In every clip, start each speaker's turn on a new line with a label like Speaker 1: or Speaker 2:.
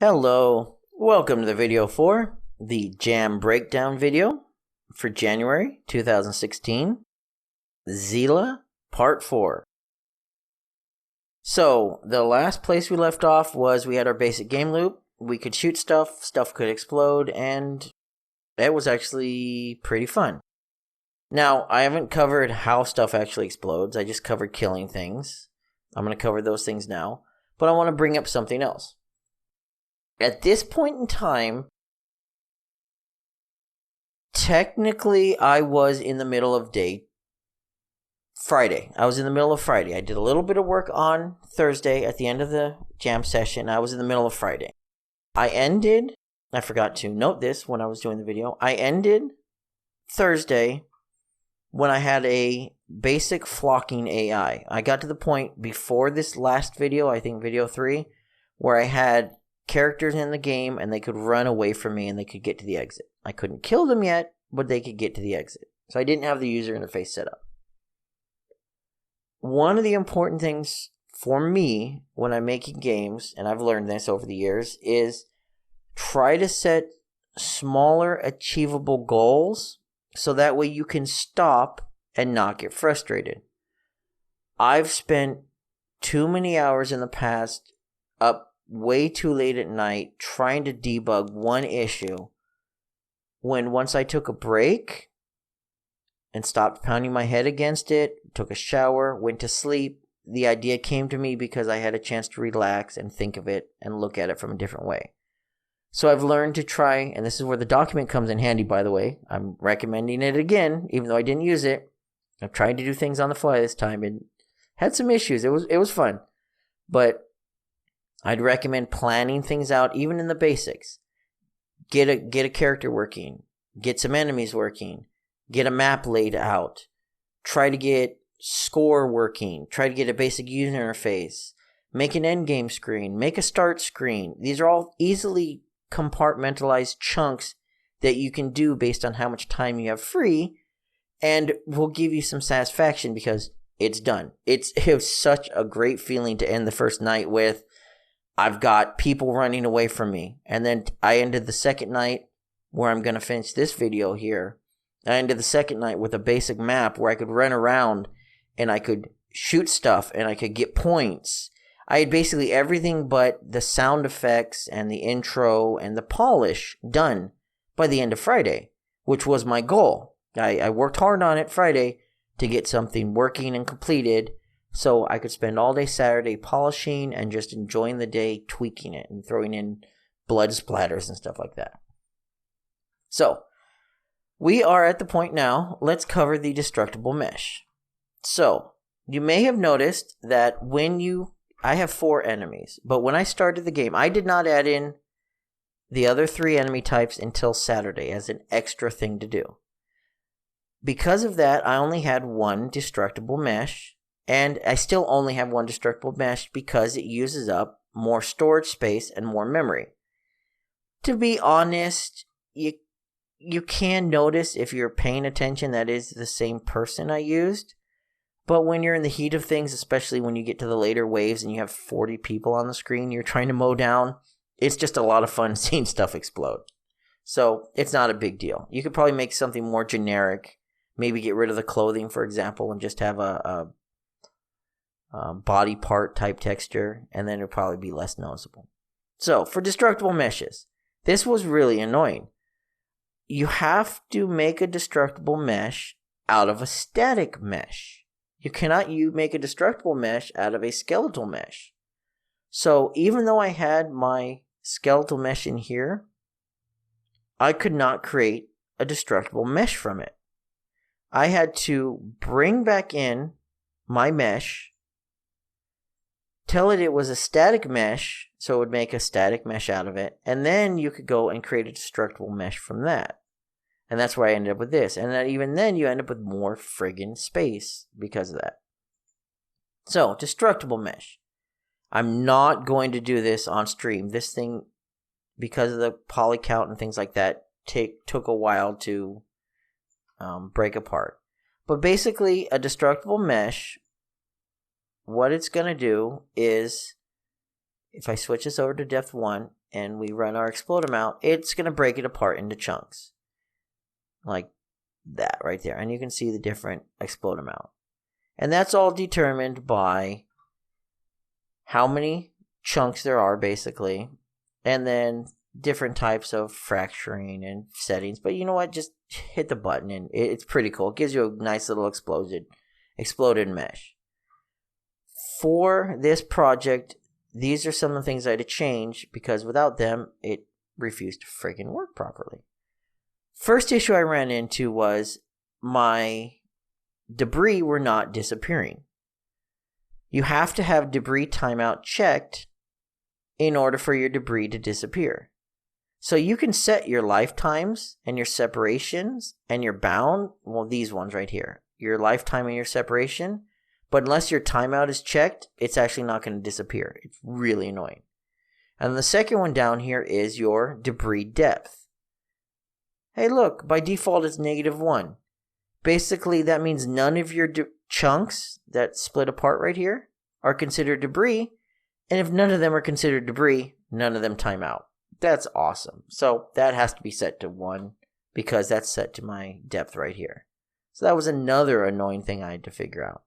Speaker 1: Hello, welcome to the video for the Jam Breakdown video for January 2016, Zila Part 4. So, the last place we left off was we had our basic game loop. We could shoot stuff, stuff could explode, and it was actually pretty fun. Now, I haven't covered how stuff actually explodes, I just covered killing things. I'm going to cover those things now, but I want to bring up something else. At this point in time, technically I was in the middle of Friday. I was in the middle of Friday. I did a little bit of work on Thursday at the end of the jam session. I was in the middle of Friday. I forgot to note this when I was doing the video. I ended Thursday when I had a basic flocking AI. I got to the point before this last video, I think video 3, where I had characters in the game and they could run away from me and they could get to the exit. I couldn't kill them yet, but they could get to the exit. So I didn't have the user interface set up. One of the important things for me when I'm making games, and I've learned this over the years, is try to set smaller achievable goals so that way you can stop and not get frustrated. I've spent too many hours in the past up way too late at night trying to debug one issue when once I took a break and stopped pounding my head against it, took a shower, went to sleep, the idea came to me because I had a chance to relax and think of it and look at it from a different way. So I've learned to try, and this is where the document comes in handy, by the way. I'm recommending it again, even though I didn't use it. I've tried to do things on the fly this time and had some issues. It was fun. But I'd recommend planning things out, even in the basics. Get a character working. Get some enemies working. Get a map laid out. Try to get score working. Try to get a basic user interface. Make an endgame screen. Make a start screen. These are all easily compartmentalized chunks that you can do based on how much time you have free, and will give you some satisfaction because it's done. It was such a great feeling to end the first night with, I've got people running away from me. And then I ended the second night where I'm going to finish this video here. I ended the second night with a basic map where I could run around and I could shoot stuff and I could get points. I had basically everything but the sound effects and the intro and the polish done by the end of Friday, which was my goal. I worked hard on it Friday to get something working and completed, so I could spend all day Saturday polishing and just enjoying the day, tweaking it and throwing in blood splatters and stuff like that. So, we are at the point now, let's cover the Destructible Mesh. So, you may have noticed that I have 4 enemies, but when I started the game, I did not add in the other 3 enemy types until Saturday as an extra thing to do. Because of that, I only had 1 Destructible Mesh. And I still only have 1 Destructible Mesh because it uses up more storage space and more memory. To be honest, you can notice if you're paying attention that is the same person I used. But when you're in the heat of things, especially when you get to the later waves and you have 40 people on the screen you're trying to mow down, it's just a lot of fun seeing stuff explode. So it's not a big deal. You could probably make something more generic. Maybe get rid of the clothing, for example, and just have a body part type texture, and then it'll probably be less noticeable. So for destructible meshes, this was really annoying. You have to make a destructible mesh out of a static mesh. You cannot make a destructible mesh out of a skeletal mesh. So even though I had my skeletal mesh in here, I could not create a destructible mesh from it. I had to bring back in my mesh, tell it was a static mesh, so it would make a static mesh out of it, and then you could go and create a destructible mesh from that. And that's where I ended up with this. And then even then, you end up with more friggin' space because of that. So, destructible mesh. I'm not going to do this on stream. This thing, because of the poly count and things like that, took a while to break apart. But basically, a destructible mesh, what it's going to do is if I switch this over to depth 1 and we run our explode amount, it's going to break it apart into chunks. Like that right there. And you can see the different explode amount. And that's all determined by how many chunks there are, basically. And then different types of fracturing and settings. But you know what? Just hit the button and it's pretty cool. It gives you a nice little exploded mesh. For this project, these are some of the things I had to change because without them, it refused to freaking work properly. First issue I ran into was my debris were not disappearing. You have to have debris timeout checked in order for your debris to disappear. So you can set your lifetimes and your separations and your bound, well, these ones right here, your lifetime and your separation, but unless your timeout is checked, it's actually not going to disappear. It's really annoying. And the second one down here is your debris depth. Hey, look, by default it's -1. Basically, that means none of your chunks that split apart right here are considered debris. And if none of them are considered debris, none of them time out. That's awesome. So that has to be set to 1 because that's set to my depth right here. So that was another annoying thing I had to figure out.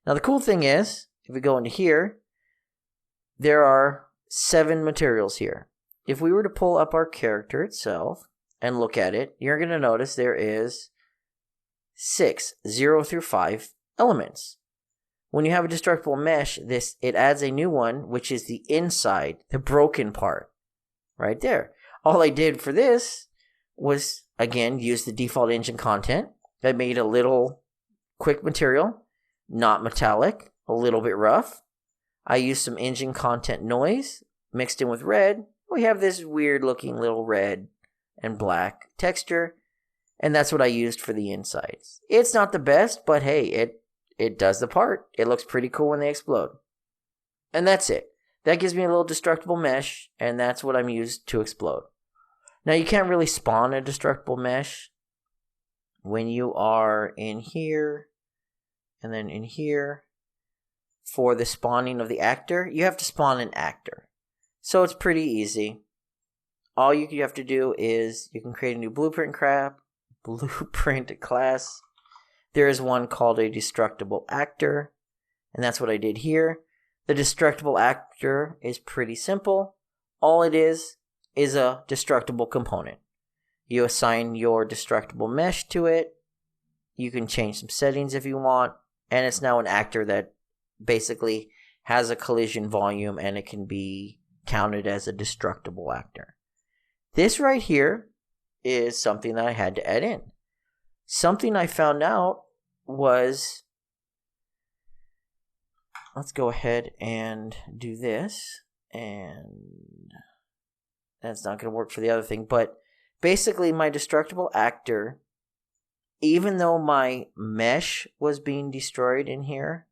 Speaker 1: Now the cool thing is, if we go into here, there are 7 materials here. If we were to pull up our character itself and look at it, you're going to notice there is 6, 0 through 5 elements. When you have a destructible mesh, it adds a new one, which is the inside, the broken part, right there. All I did for this was, again, use the default engine content. I made a little quick material, not metallic, a little bit rough. I used some engine content noise mixed in with red. We have this weird looking little red and black texture. And that's what I used for the insides. It's not the best, but hey, it does the part. It looks pretty cool when they explode. And that's it. That gives me a little destructible mesh, and that's what I'm used to explode. Now, you can't really spawn a destructible mesh when you are in here and then in here. For the spawning of the actor, you have to spawn an actor. So it's pretty easy. All you have to do is you can create a new blueprint class. There is one called a destructible actor, and that's what I did here. The destructible actor is pretty simple. All it is a destructible component. You assign your destructible mesh to it. You can change some settings if you want, and it's now an actor that basically has a collision volume and it can be counted as a destructible actor. This right here is something that I had to add in. Something I found out was, let's go ahead and do this, and that's not going to work for the other thing, but basically my destructible actor, even though my mesh was being destroyed in here,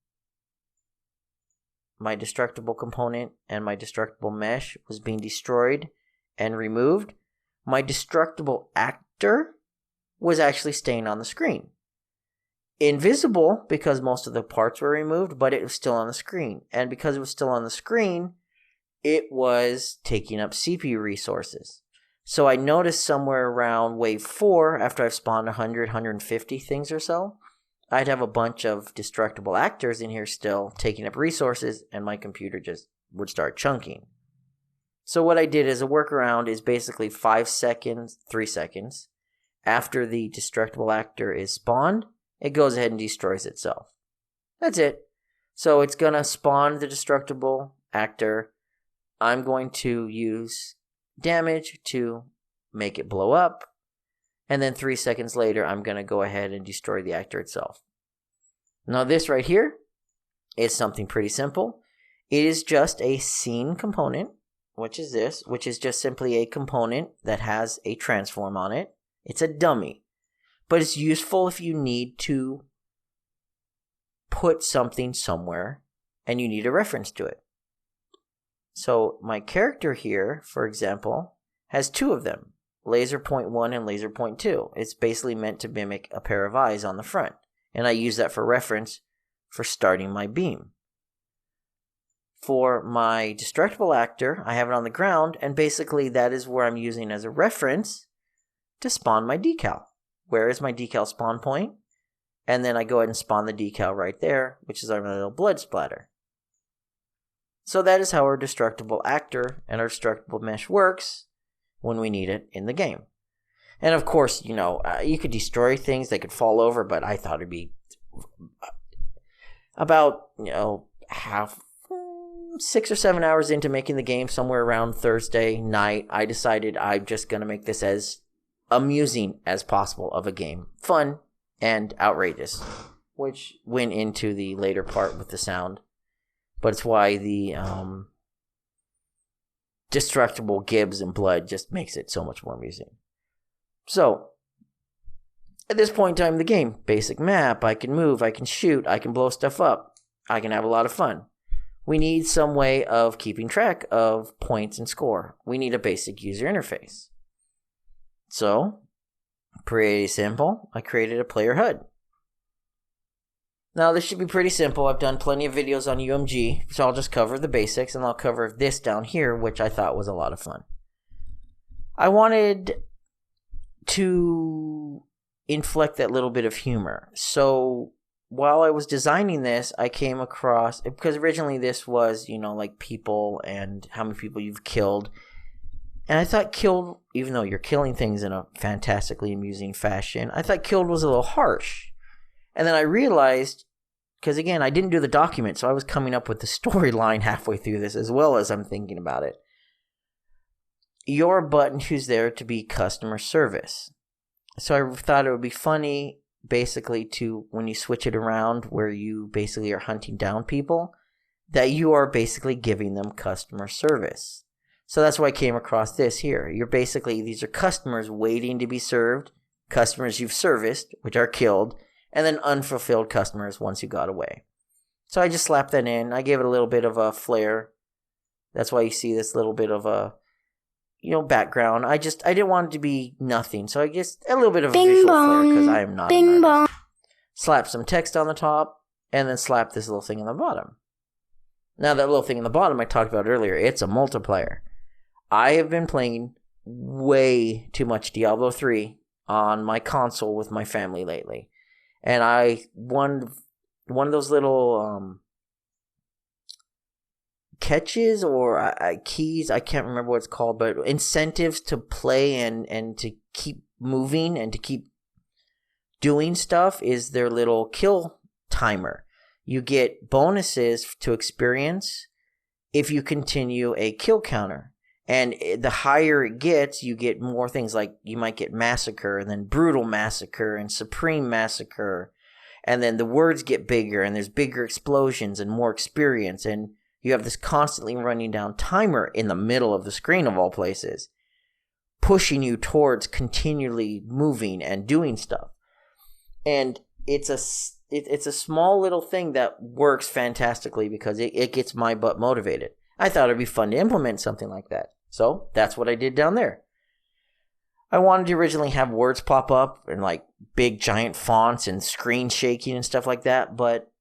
Speaker 1: my destructible component and my destructible mesh was being destroyed and removed, my destructible actor was actually staying on the screen. Invisible because most of the parts were removed, but it was still on the screen. And because it was still on the screen, it was taking up CPU resources. So I noticed somewhere around wave 4, after I've spawned 100, 150 things or so, I'd have a bunch of destructible actors in here still taking up resources, and my computer just would start chunking. So what I did as a workaround is basically 5 seconds, 3 seconds, after the destructible actor is spawned, it goes ahead and destroys itself. That's it. So it's going to spawn the destructible actor. I'm going to use damage to make it blow up. And then 3 seconds later, I'm going to go ahead and destroy the actor itself. Now this right here is something pretty simple. It is just a scene component, which is this, which is just simply a component that has a transform on it. It's a dummy. But it's useful if you need to put something somewhere and you need a reference to it. So my character here, for example, has 2 of them, laser point 1 and laser point 2. It's basically meant to mimic a pair of eyes on the front. And I use that for reference for starting my beam. for my destructible actor, I have it on the ground, and basically that is where I'm using as a reference to spawn my decal. Where is my decal spawn point? And then I go ahead and spawn the decal right there, which is our little blood splatter. So that is how our destructible actor and our destructible mesh works when we need it in the game. And of course, you could destroy things, they could fall over, but I thought it'd be about, 6 or 7 hours into making the game, somewhere around Thursday night, I decided I'm just going to make this as amusing as possible of a game. Fun and outrageous, which went into the later part with the sound. But it's why the destructible gibs and blood just makes it so much more amusing. So, at this point in time in the game, basic map, I can move, I can shoot, I can blow stuff up, I can have a lot of fun. We need some way of keeping track of points and score. We need a basic user interface. So, pretty simple, I created a player HUD. Now, this should be pretty simple. I've done plenty of videos on UMG, so I'll just cover the basics, and I'll cover this down here, which I thought was a lot of fun. I wanted to inflect that little bit of humor. So, while I was designing this, I came across, because originally this was, like people and how many people you've killed. And I thought killed, even though you're killing things in a fantastically amusing fashion, I thought killed was a little harsh. And then I realized, because again, I didn't do the document, so I was coming up with the storyline halfway through this as well as I'm thinking about it. You're a button who's there to be customer service. So I thought it would be funny, basically, to when you switch it around where you basically are hunting down people, that you are basically giving them customer service. So that's why I came across this here. These are customers waiting to be served, customers you've serviced, which are killed, and then unfulfilled customers once you got away. So I just slapped that in. I gave it a little bit of a flair. That's why you see this little bit of a, background. I didn't want it to be nothing. So I just, a little bit of a visual flair because I am not an artist. Slap some text on the top, and then slap this little thing on the bottom. Now that little thing on the bottom I talked about earlier, it's a multiplayer. I have been playing way too much Diablo 3 on my console with my family lately. And one of those little catches or keys, I can't remember what it's called, but incentives to play and to keep moving and to keep doing stuff is their little kill timer. You get bonuses to experience if you continue a kill counter. And the higher it gets, you get more things like you might get Massacre and then Brutal Massacre and Supreme Massacre. And then the words get bigger and there's bigger explosions and more experience. And you have this constantly running down timer in the middle of the screen of all places, pushing you towards continually moving and doing stuff. And it's a small little thing that works fantastically because it gets my butt motivated. I thought it'd be fun to implement something like that. So that's what I did down there. I wanted to originally have words pop up and like big giant fonts and screen shaking and stuff like that, but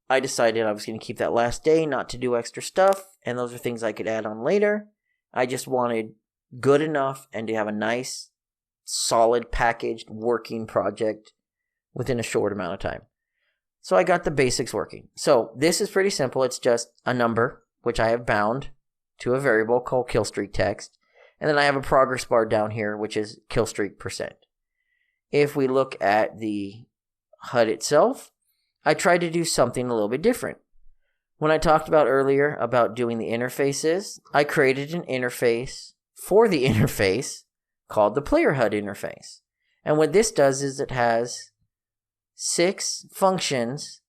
Speaker 1: I decided I was going to keep that last day, not to do extra stuff, and those are things I could add on later. I just wanted good enough and to have a nice, solid, packaged, working project within a short amount of time. So I got the basics working. So this is pretty simple. It's just a number, which I have bound to a variable called Killstreak text. And then I have a progress bar down here, which is Killstreak %. If we look at the HUD itself, I tried to do something a little bit different. When I talked about earlier about doing the interfaces, I created an interface for the interface called the Player HUD interface. And what this does is it has 6 functions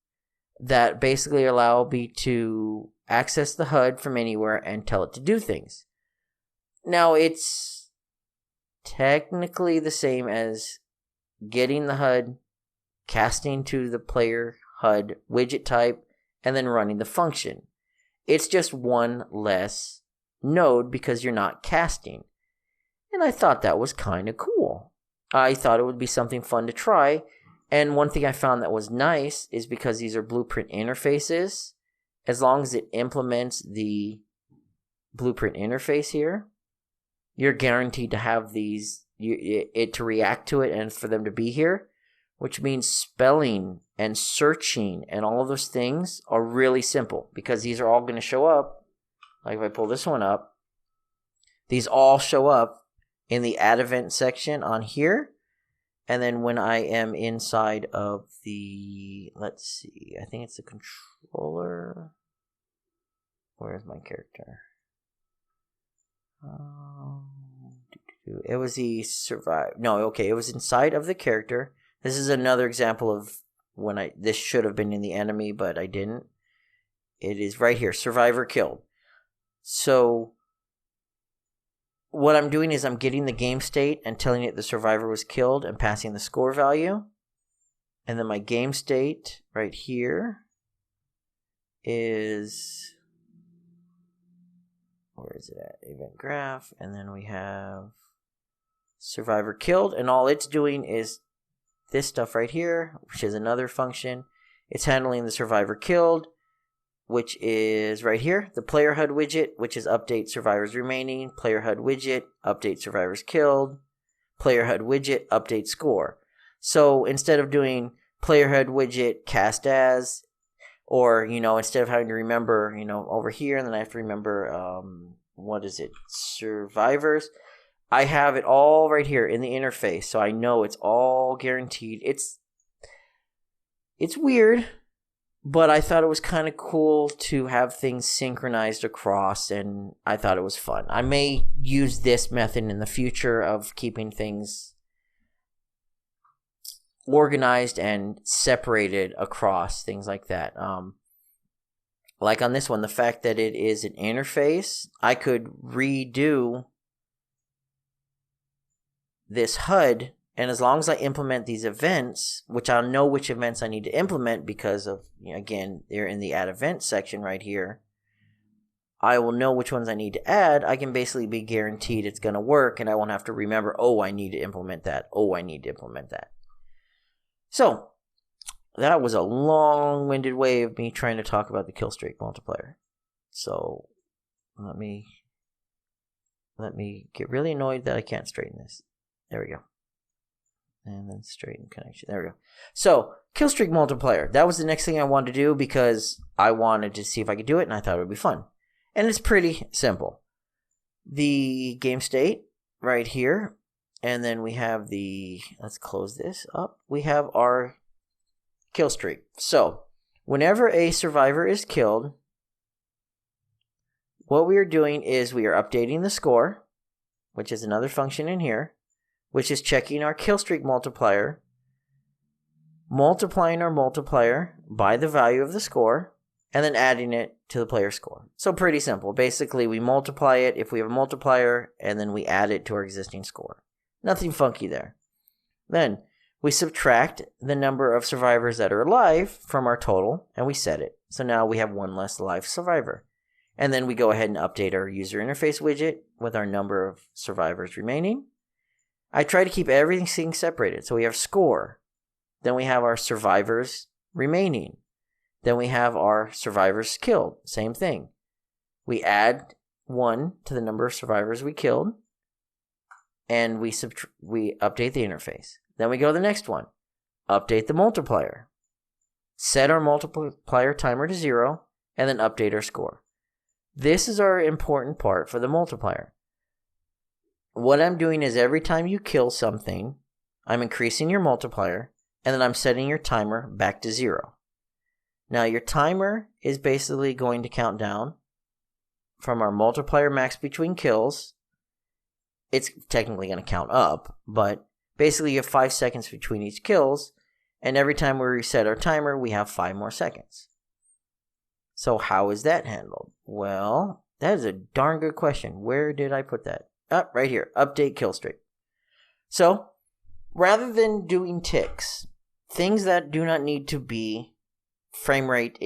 Speaker 1: that basically allow me to access the HUD from anywhere and tell it to do things. Now, it's technically the same as getting the HUD, casting to the player HUD widget type, and then running the function. It's just one less node because you're not casting. And I thought that was kind of cool. I thought it would be something fun to try. And one thing I found that was nice is because these are blueprint interfaces, as long as it implements the blueprint interface here, you're guaranteed to have it to react to it and for them to be here, which means spelling and searching and all of those things are really simple because these are all going to show up. Like if I pull this one up, these all show up in the add event section on here. And then when I am inside of the, let's see, I think it's the controller. Where is my character? It was the survive. No, okay, it was inside of the character. This is another example of when this should have been in the enemy, but I didn't. It is right here, survivor killed. So what I'm doing is I'm getting the game state and telling it the survivor was killed and passing the score value. And then my game state right here is, where is it at? Event graph. And then we have survivor killed. And all it's doing is this stuff right here, which is another function. It's handling the survivor killed, which is right here, the player HUD widget, which is update survivors remaining, player HUD widget, update survivors killed, player HUD widget, update score. So instead of doing player HUD widget cast as, or, instead of having to remember, over here, and then I have to remember, survivors, I have it all right here in the interface, so I know it's all guaranteed. It's weird, but I thought it was kind of cool to have things synchronized across, and I thought it was fun. I may use this method in the future of keeping things organized and separated across, things like that. Like on this one, the fact that it is an interface, I could redo this HUD, and as long as I implement these events, which I'll know which events I need to implement because of, again, they're in the add event section right here, I will know which ones I need to add. I can basically be guaranteed it's going to work, and I won't have to remember, oh, I need to implement that. Oh, I need to implement that. So that was a long-winded way of me trying to talk about the Killstreak Multiplayer. So let me get really annoyed that I can't straighten this. There we go. And then straighten connection. There we go. So Killstreak Multiplayer. That was the next thing I wanted to do because I wanted to see if I could do it, and I thought it would be fun. And it's pretty simple. The game state right here. And then we have let's close this up. We have our kill streak. So whenever a survivor is killed, what we are doing is we are updating the score, which is another function in here, which is checking our kill streak multiplier, multiplying our multiplier by the value of the score, and then adding it to the player score. So pretty simple. Basically, we multiply it if we have a multiplier, and then we add it to our existing score. Nothing funky there. Then we subtract the number of survivors that are alive from our total, and we set it. So now we have one less live survivor. And then we go ahead and update our user interface widget with our number of survivors remaining. I try to keep everything separated. So we have score. Then we have our survivors remaining. Then we have our survivors killed. Same thing. We add 1 to the number of survivors we killed. And we update the interface. Then we go to the next one. Update the multiplier. Set our multiplier timer to 0. And then update our score. This is our important part for the multiplier. What I'm doing is every time you kill something, I'm increasing your multiplier. And then I'm setting your timer back to 0. Now your timer is basically going to count down from our multiplier max between kills. It's technically going to count up, but basically you have 5 seconds between each kills, and every time we reset our timer, we have 5 more seconds. So how is that handled? Well, that is a darn good question. Where did I put that? Right here, update killstreak. So rather than doing ticks, things that do not need to be frame rate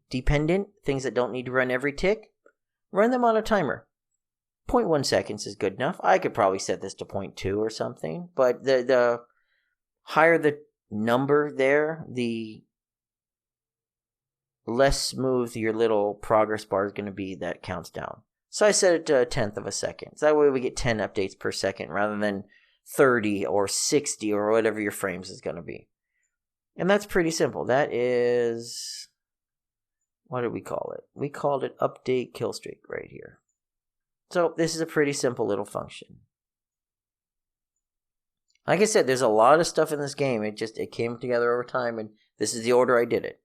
Speaker 1: dependent, things that don't need to run every tick, run them on a timer. 0.1 seconds is good enough. I could probably set this to 0.2 or something, but the higher the number there, the less smooth your little progress bar is going to be that counts down. So I set it to 1/10 of a second. So that way we get 10 updates per second rather than 30 or 60 or whatever your frames is going to be. And that's pretty simple. That is, what did we call it? We called it update killstreak right here. So this is a pretty simple little function. Like I said, there's a lot of stuff in this game. It came together over time, and this is the order I did it.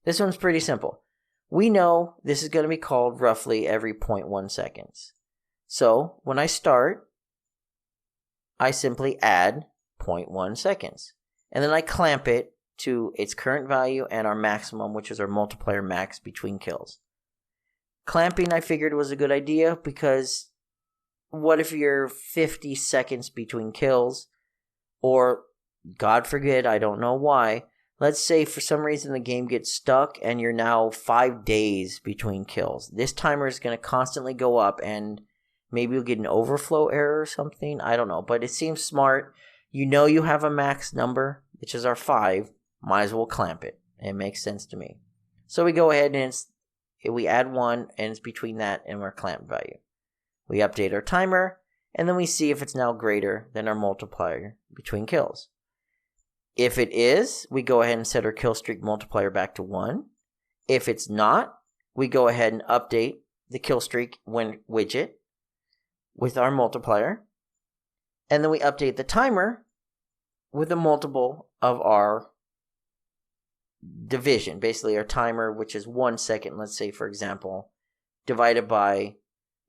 Speaker 1: This one's pretty simple. We know this is going to be called roughly every 0.1 seconds. So when I start, I simply add 0.1 seconds. And then I clamp it to its current value and our maximum, which is our multiplier max between kills. Clamping, I figured, was a good idea because what if you're 50 seconds between kills? Or, God forbid, I don't know why, let's say for some reason the game gets stuck and you're now 5 days between kills. This timer is going to constantly go up and maybe you'll get an overflow error or something. I don't know, but it seems smart. You know you have a max number, which is our 5. Might as well clamp it. It makes sense to me. So we go ahead and we add 1 and it's between that and our clamp value. We update our timer and then we see if it's now greater than our multiplier between kills. If it is, we go ahead and set our Killstreak Multiplier back to 1. If it's not, we go ahead and update the Killstreak widget with our multiplier. And then we update the timer with a multiple of our division. Basically our timer, which is 1 second, let's say for example, divided by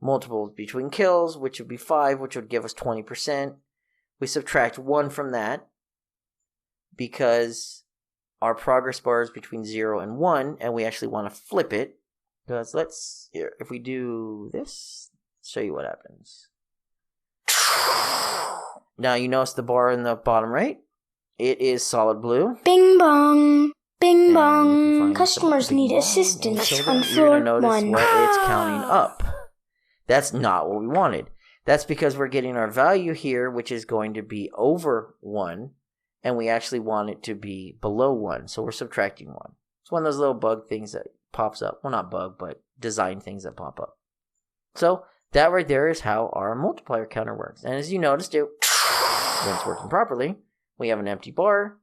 Speaker 1: multiples between kills, which would be 5, which would give us 20%. We subtract 1 from that because our progress bar is between 0 and 1, and we actually want to flip it. Because if we do this, show you what happens. Now you notice the bar in the bottom right. It is solid blue.
Speaker 2: Bing bong. Bing bong. Customers need assistance on floor 1.
Speaker 1: You're going to notice what it's counting up. That's not what we wanted. That's because we're getting our value here, which is going to be over 1, and we actually want it to be below 1, so we're subtracting 1. It's one of those little bug things that pops up. Well, not bug, but design things that pop up. So that right there is how our multiplier counter works. And as you noticed, when it's working properly, we have an empty bar.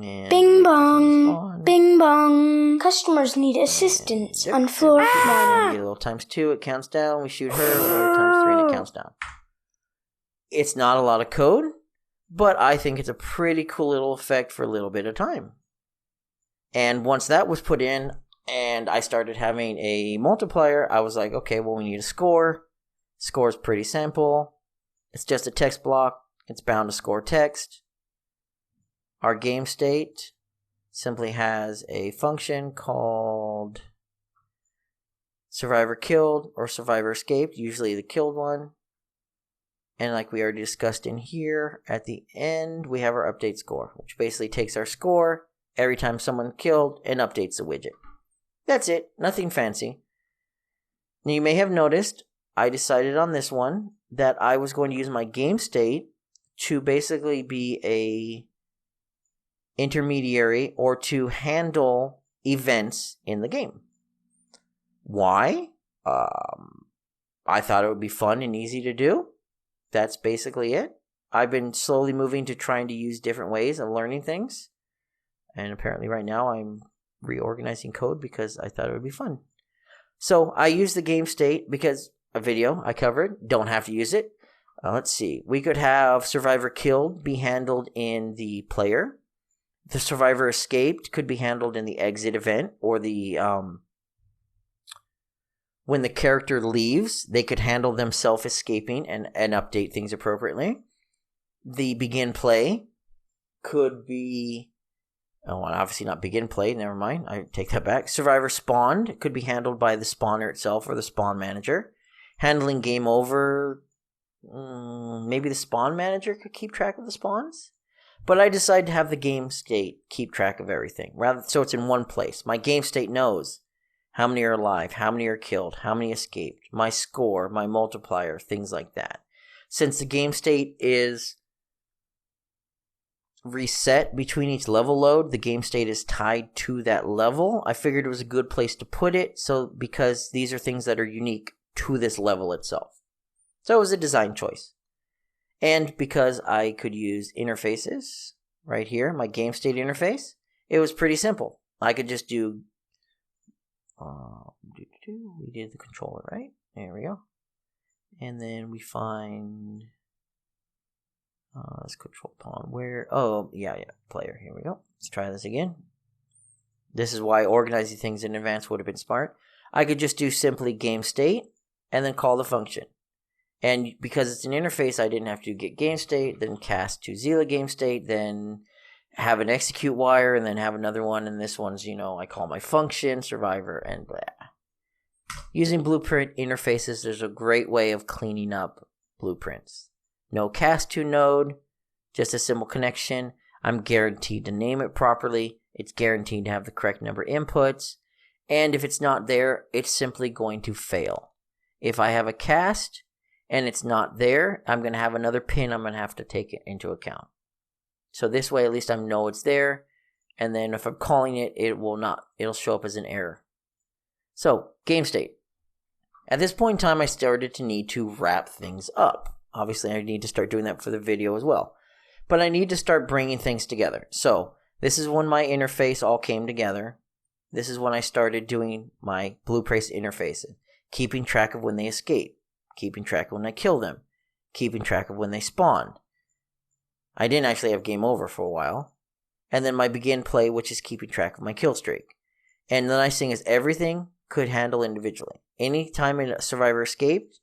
Speaker 1: And
Speaker 2: bing bong. Bing bong. Customers need assistance on floor 1.
Speaker 1: A little times 2, it counts down. We shoot her. Times 3, and it counts down. It's not a lot of code, but I think it's a pretty cool little effect for a little bit of time. And once that was put in and I started having a multiplier, I was like, okay, well, we need a score. Score is pretty simple. It's just a text block. It's bound to score text. Our game state simply has a function called survivor killed or survivor escaped, usually the killed one. And like we already discussed in here, at the end, we have our update score, which basically takes our score every time someone killed and updates the widget. That's it. Nothing fancy. Now you may have noticed, I decided on this one that I was going to use my game state to basically be a intermediary or to handle events in the game. Why? I thought it would be fun and easy to do. That's basically it. I've been slowly moving to trying to use different ways of learning things. And apparently right now I'm reorganizing code because I thought it would be fun. So I use the game state because a video I covered, don't have to use it. Let's see. We could have survivor killed be handled in the player. The survivor escaped could be handled in the exit event, or the when the character leaves, they could handle themselves escaping and update things appropriately. The begin play could be, obviously not begin play, never mind, I take that back. Survivor spawned could be handled by the spawner itself or the spawn manager. Handling game over, maybe the spawn manager could keep track of the spawns. But I decided to have the game state keep track of everything, rather so it's in one place. My game state knows how many are alive, how many are killed, how many escaped, my score, my multiplier, things like that. Since the game state is reset between each level load. The game state is tied to that level. I figured it was a good place to put it, so because these are things that are unique to this level itself. So it was a design choice. And because I could use interfaces right here, my game state interface, it was pretty simple. I could just do, we did the controller, right? There we go. And then we find, let's control pawn where, player. Here we go. Let's try this again. This is why organizing things in advance would have been smart. I could just do simply game state and then call the function. And because it's an interface, I didn't have to get game state, then cast to Zilla game state, then have an execute wire, and then have another one. And this one's, I call my function, survivor, and blah. Using blueprint interfaces, there's a great way of cleaning up blueprints. No cast to node, just a simple connection. I'm guaranteed to name it properly. It's guaranteed to have the correct number of inputs. And if it's not there, it's simply going to fail. If I have a cast and it's not there, I'm going to have another pin I'm going to have to take it into account. So this way, at least I know it's there. And then if I'm calling it, it'll show up as an error. So, game state. At this point in time, I started to need to wrap things up. Obviously, I need to start doing that for the video as well. But I need to start bringing things together. So, this is when my interface all came together. This is when I started doing my blueprint interfaces. Keeping track of when they escape. Keeping track of when I kill them. Keeping track of when they spawn. I didn't actually have game over for a while. And then my begin play, which is keeping track of my kill streak. And the nice thing is everything could handle individually. Anytime a survivor escaped,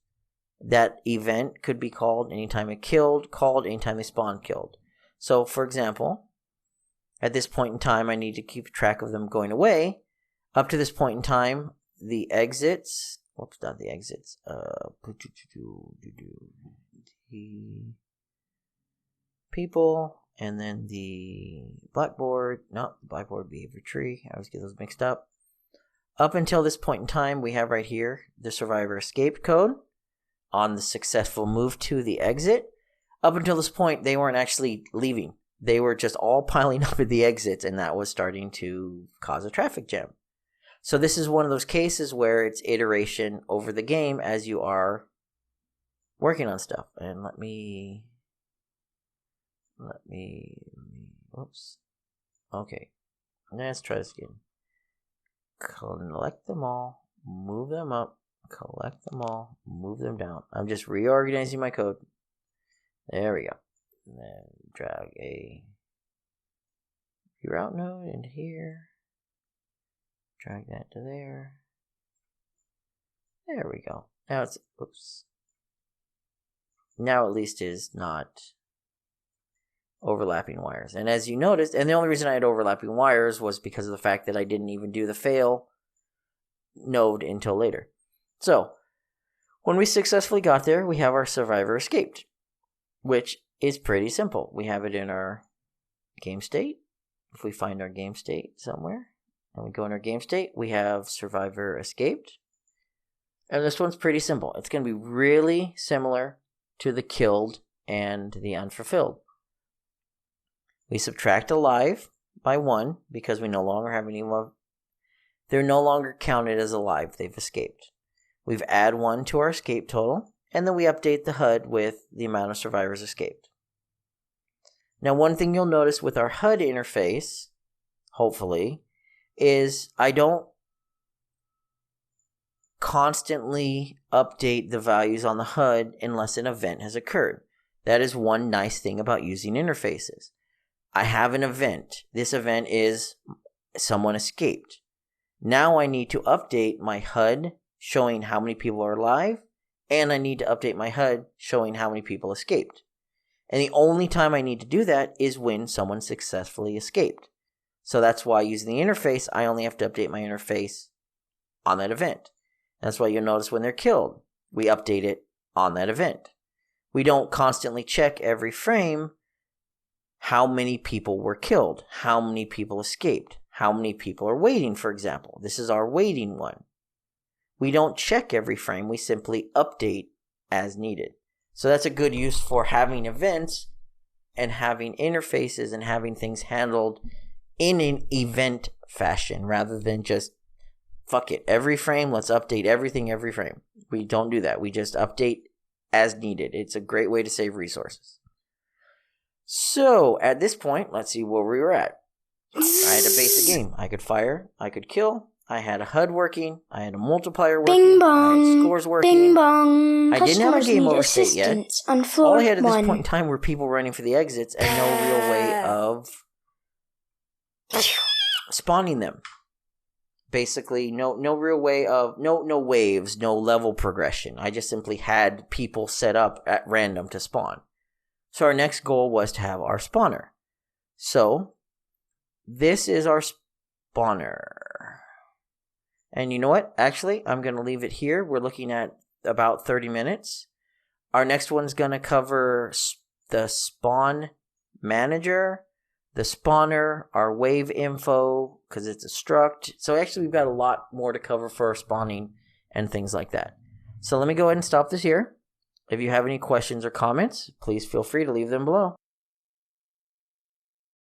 Speaker 1: that event could be called. Anytime it killed, called. Anytime they spawned, killed. So, for example, at this point in time, I need to keep track of them going away. Up to this point in time, the exits... Whoops, not the exits. The people, and then the blackboard. No, the blackboard behavior tree. I always get those mixed up. Up until this point in time, we have right here the survivor escape code on the successful move to the exit. Up until this point, they weren't actually leaving. They were just all piling up at the exits, and that was starting to cause a traffic jam. So this is one of those cases where it's iteration over the game as you are working on stuff. And let me, oops. Okay, let's try this again. Collect them all, move them up, collect them all, move them down. I'm just reorganizing my code. There we go. And then drag a reroute node into here. Drag that to there. There we go. Now it's, oops. Now at least is not overlapping wires. And as you noticed, and the only reason I had overlapping wires was because of the fact that I didn't even do the fail node until later. So, when we successfully got there, we have our survivor escaped, which is pretty simple. We have it in our game state. If we find our game state somewhere, and we go in our game state, we have survivor escaped. And this one's pretty simple. It's going to be really similar to the killed and the unfulfilled. We subtract alive by 1 because we no longer have any more. They're no longer counted as alive. They've escaped. We've add 1 to our escape total, and then we update the HUD with the amount of survivors escaped. Now, one thing you'll notice with our HUD interface, hopefully, is I don't constantly update the values on the HUD unless an event has occurred. That is one nice thing about using interfaces. I have an event. This event is someone escaped. Now I need to update my HUD showing how many people are alive, and I need to update my HUD showing how many people escaped. And the only time I need to do that is when someone successfully escaped. So that's why using the interface, I only have to update my interface on that event. That's why you'll notice when they're killed, we update it on that event. We don't constantly check every frame how many people were killed, how many people escaped, how many people are waiting, for example. This is our waiting one. We don't check every frame, we simply update as needed. So that's a good use for having events and having interfaces and having things handled in an event fashion rather than just, fuck it, every frame, let's update everything every frame. We don't do that. We just update as needed. It's a great way to save resources. So, at this point, let's see where we were at. I had a basic game. I could fire, I could kill, I had a HUD working, I had a multiplier working,
Speaker 2: Bing bong.
Speaker 1: I had scores working.
Speaker 2: Bing bong.
Speaker 1: I didn't have a
Speaker 2: Customers
Speaker 1: game
Speaker 2: need
Speaker 1: over state yet.
Speaker 2: assistance on floor
Speaker 1: All I had at this
Speaker 2: 1.
Speaker 1: point in time were people running for the exits and no real way of spawning them. Basically, no real way of no waves, no level progression. I just simply had people set up at random to spawn. So our next goal was to have our spawner. So this is our spawner. And you know what? Actually, I'm going to leave it here. We're looking at about 30 minutes. Our next one's going to cover the spawn manager, the spawner, our wave info, because it's a struct. So actually, we've got a lot more to cover for our spawning and things like that. So let me go ahead and stop this here. If you have any questions or comments, please feel free to leave them below.